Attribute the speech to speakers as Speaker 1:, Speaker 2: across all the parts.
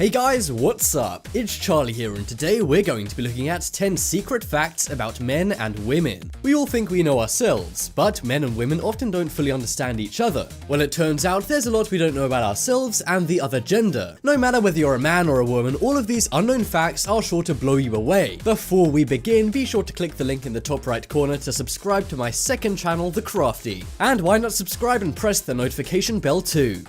Speaker 1: Hey guys, what's up? It's Charlie here, and today we're going to be looking at 10 secret facts about men and women. We all think we know ourselves, but men and women often don't fully understand each other. Well, it turns out there's a lot we don't know about ourselves and the other gender. No matter whether you're a man or a woman, all of these unknown facts are sure to blow you away. Before we begin, be sure to click the link in the top right corner to subscribe to my second channel, The Crafty. And why not subscribe and press the notification bell too?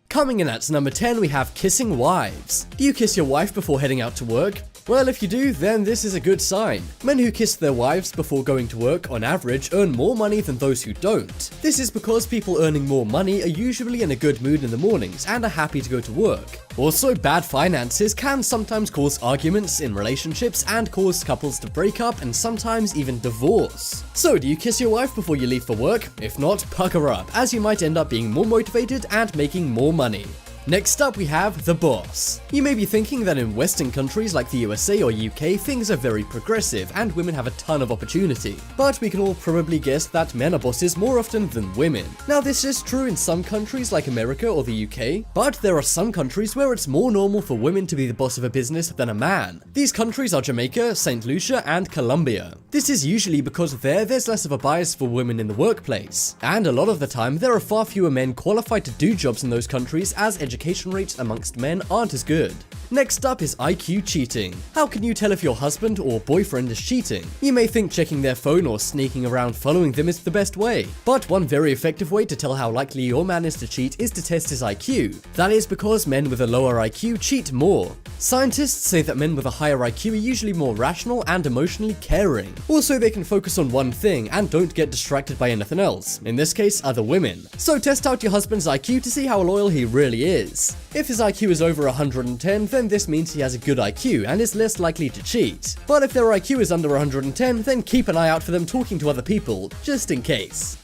Speaker 1: Coming in at number 10, we have kissing wives. Do you kiss your wife before heading out to work? Well, if you do, then this is a good sign. Men who kiss their wives before going to work, on average, earn more money than those who don't. This is because people earning more money are usually in a good mood in the mornings and are happy to go to work. Also, bad finances can sometimes cause arguments in relationships and cause couples to break up and sometimes even divorce. So, do you kiss your wife before you leave for work? If not, pucker up, as you might end up being more motivated and making more money. Next up, we have the boss. You may be thinking that in Western countries like the USA or UK, things are very progressive and women have a ton of opportunity. But we can all probably guess that men are bosses more often than women. Now, this is true in some countries like America or the UK, but there are some countries where it's more normal for women to be the boss of a business than a man. These countries are Jamaica, St. Lucia, and Colombia. This is usually because there's less of a bias for women in the workplace. And a lot of the time, there are far fewer men qualified to do jobs in those countries, as education rates amongst men aren't as good. Next up is IQ cheating. How can you tell if your husband or boyfriend is cheating? You may think checking their phone or sneaking around following them is the best way. But one very effective way to tell how likely your man is to cheat is to test his IQ. That is because men with a lower IQ cheat more. Scientists say that men with a higher IQ are usually more rational and emotionally caring. Also, they can focus on one thing and don't get distracted by anything else, in this case, other women. So test out your husband's IQ to see how loyal he really is. If his IQ is over 110, then this means he has a good IQ and is less likely to cheat. But if their IQ is under 110, then keep an eye out for them talking to other people, just in case.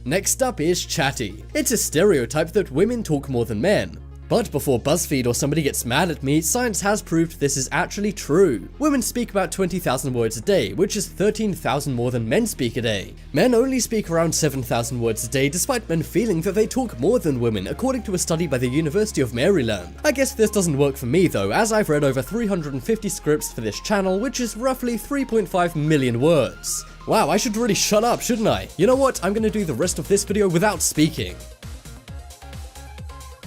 Speaker 1: Next up is chatty. It's a stereotype that women talk more than men. But before BuzzFeed or somebody gets mad at me, science has proved this is actually true. Women speak about 20,000 words a day, which is 13,000 more than men speak a day. Men only speak around 7,000 words a day, despite men feeling that they talk more than women, according to a study by the University of Maryland. I guess this doesn't work for me though, as I've read over 350 scripts for this channel, which is roughly 3.5 million words. Wow, I should really shut up, shouldn't I? You know what? I'm gonna do the rest of this video without speaking.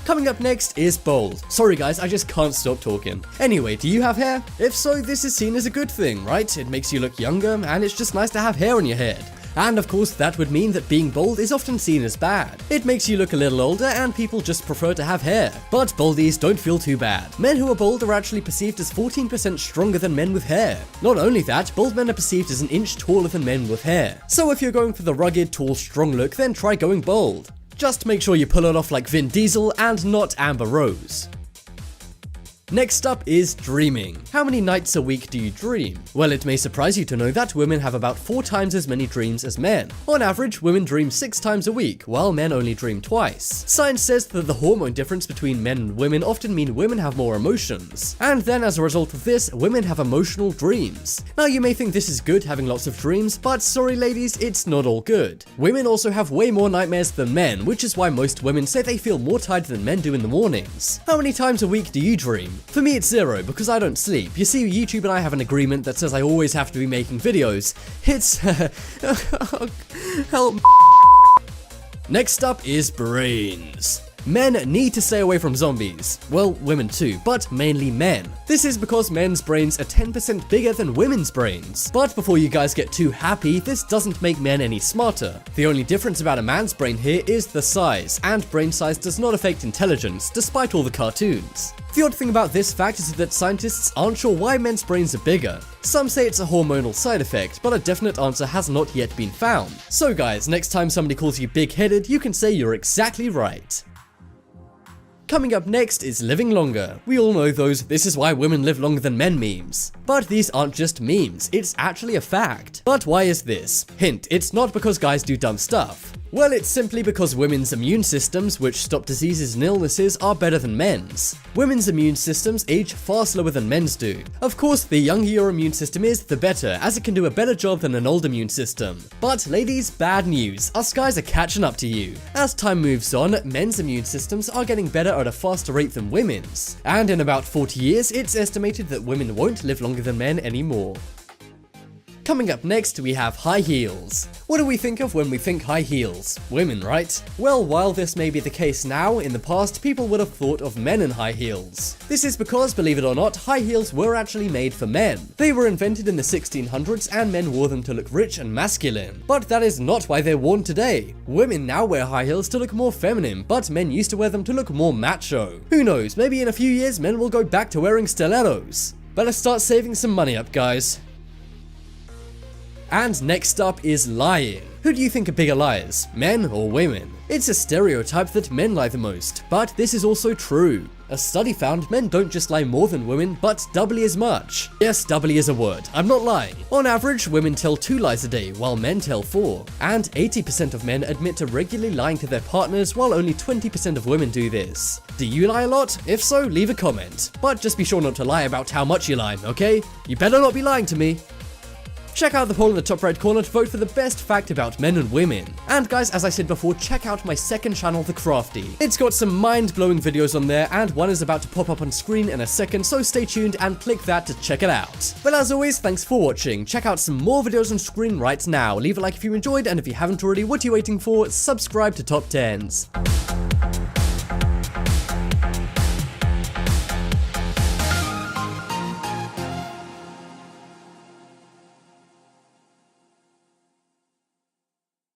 Speaker 1: Coming up next is bald. Sorry guys, I just can't stop talking. Anyway, do you have hair? If so, this is seen as a good thing, right? It makes you look younger, and it's just nice to have hair on your head. And of course, that would mean that being bald is often seen as bad. It makes you look a little older, and people just prefer to have hair. But baldies don't feel too bad. Men who are bald are actually perceived as 14% stronger than men with hair. Not only that, bald men are perceived as an inch taller than men with hair. So if you're going for the rugged, tall, strong look, then try going bald. Just make sure you pull it off like Vin Diesel and not Amber Rose. Next up is dreaming. How many nights a week do you dream? Well, it may surprise you to know that women have about 4 times as many dreams as men. On average, women dream 6 times a week, while men only dream twice. Science says that the hormone difference between men and women often mean women have more emotions. And then as a result of this, women have emotional dreams. Now you may think this is good having lots of dreams, but sorry ladies, it's not all good. Women also have way more nightmares than men, which is why most women say they feel more tired than men do in the mornings. How many times a week do you dream? For me, it's 0, because I don't sleep. You see, YouTube and I have an agreement that says I always have to be making videos. It's help. Next up is brains. Men need to stay away from zombies. Well, women too, but mainly men. This is because men's brains are 10% bigger than women's brains. But before you guys get too happy, this doesn't make men any smarter. The only difference about a man's brain here is the size, and brain size does not affect intelligence, despite all the cartoons. The odd thing about this fact is that scientists aren't sure why men's brains are bigger. Some say it's a hormonal side effect, but a definite answer has not yet been found. So guys, next time somebody calls you big-headed, you can say you're exactly right. Coming up next is living longer. We all know those "this is why women live longer than men" memes. But these aren't just memes, it's actually a fact. But why is this? Hint, it's not because guys do dumb stuff. Well, it's simply because women's immune systems, which stop diseases and illnesses, are better than men's. Women's immune systems age far slower than men's do. Of course, the younger your immune system is, the better, as it can do a better job than an old immune system. But ladies, bad news, us guys are catching up to you. As time moves on, men's immune systems are getting better at a faster rate than women's. And in about 40 years, it's estimated that women won't live longer than men anymore. Coming up next, we have high heels. What do we think of when we think high heels? Women, right? Well, while this may be the case now, in the past people would have thought of men in high heels. This is because, believe it or not, high heels were actually made for men. They were invented in the 1600s and men wore them to look rich and masculine. But that is not why they're worn today. Women now wear high heels to look more feminine, but men used to wear them to look more macho. Who knows, maybe in a few years men will go back to wearing stilettos. But let's start saving some money up, guys. And next up is lying. Who do you think are bigger liars, men or women? It's a stereotype that men lie the most, but this is also true. A study found men don't just lie more than women, but doubly as much. Yes, doubly is a word, I'm not lying. On average, women tell 2 lies a day, while men tell 4. And 80% of men admit to regularly lying to their partners, while only 20% of women do this. Do you lie a lot? If so, leave a comment. But just be sure not to lie about how much you lie, okay? You better not be lying to me. Check out the poll in the top right corner to vote for the best fact about men and women. And guys, as I said before, check out my second channel, The Crafty. It's got some mind-blowing videos on there, and one is about to pop up on screen in a second, so stay tuned and click that to check it out. But as always, thanks for watching. Check out some more videos on screen right now. Leave a like if you enjoyed, and if you haven't already, what are you waiting for? Subscribe to Top 10s.